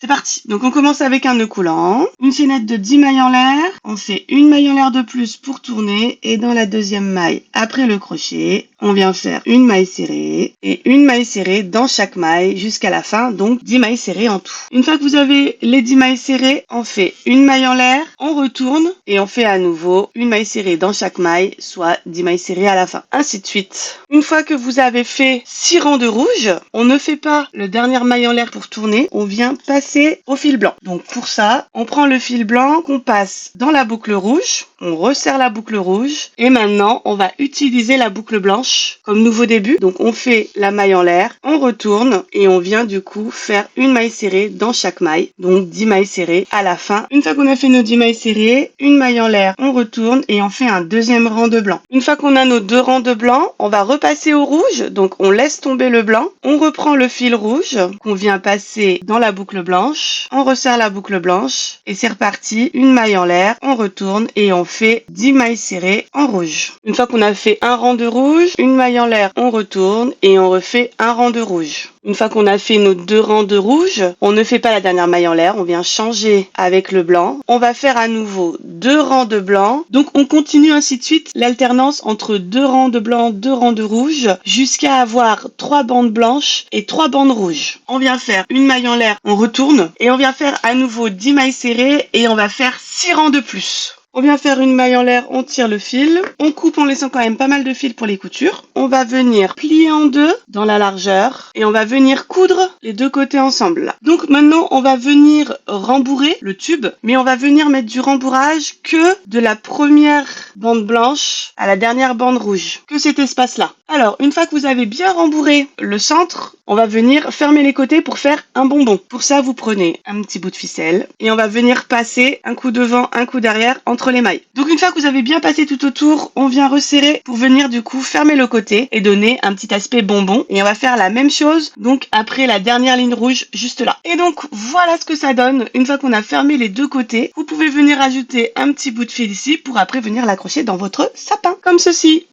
C'est parti. Donc on commence avec un nœud coulant, une chaînette de 10 mailles en l'air, on fait une maille en l'air de plus pour tourner et dans la deuxième maille après le crochet, on vient faire une maille serrée et une maille serrée dans chaque maille jusqu'à la fin, donc 10 mailles serrées en tout. Une fois que vous avez les 10 mailles serrées, on fait une maille en l'air, on retourne et on fait à nouveau une maille serrée dans chaque maille, soit 10 mailles serrées à la fin. Ainsi de suite. Une fois que vous avez fait 6 rangs de rouge, on ne fait pas le dernier maille en l'air pour tourner, on vient passer au fil blanc. Donc pour ça, on prend le fil blanc qu'on passe dans la boucle rouge, on resserre la boucle rouge et maintenant on va utiliser la boucle blanche comme nouveau début. Donc on fait la maille en l'air, on retourne et on vient du coup faire une maille serrée dans chaque maille, donc 10 mailles serrées à la fin. Une fois qu'on a fait nos 10 mailles serrées, une maille en l'air, on retourne et on fait un deuxième rang de blanc. Une fois qu'on a nos deux rangs de blanc, on va repasser au rouge, donc on laisse tomber le blanc, on reprend le fil rouge qu'on vient passer dans la boucle blanche, on resserre la boucle blanche et c'est reparti, une maille en l'air, on retourne et on fait 10 mailles serrées en rouge. Une fois qu'on a fait un rang de rouge, une maille en l'air, on retourne et on refait un rang de rouge. Une fois qu'on a fait nos deux rangs de rouge, on ne fait pas la dernière maille en l'air, on vient changer avec le blanc. On va faire à nouveau deux rangs de blanc. Donc on continue ainsi de suite l'alternance entre deux rangs de blanc, deux rangs de rouge, jusqu'à avoir 3 bandes blanches et 3 bandes rouges. On vient faire une maille en l'air, on retourne et on vient faire à nouveau 10 mailles serrées et on va faire 6 rangs de plus. On vient faire une maille en l'air, on tire le fil, on coupe en laissant quand même pas mal de fil pour les coutures. On va venir plier en deux dans la largeur et on va venir coudre les deux côtés ensemble là. Donc maintenant on va venir rembourrer le tube, mais on va venir mettre du rembourrage que de la première bande blanche à la dernière bande rouge, que cet espace là. Alors une fois que vous avez bien rembourré le centre, on va venir fermer les côtés pour faire un bonbon. Pour ça vous prenez un petit bout de ficelle et on va venir passer un coup devant, un coup derrière entre les mailles. Donc une fois que vous avez bien passé tout autour, on vient resserrer pour venir du coup fermer le côté et donner un petit aspect bonbon. Et on va faire la même chose donc après la dernière ligne rouge juste là. Et donc voilà ce que ça donne une fois qu'on a fermé les deux côtés. Vous pouvez venir ajouter un petit bout de fil ici pour après venir l'accrocher dans votre sapin comme ceci.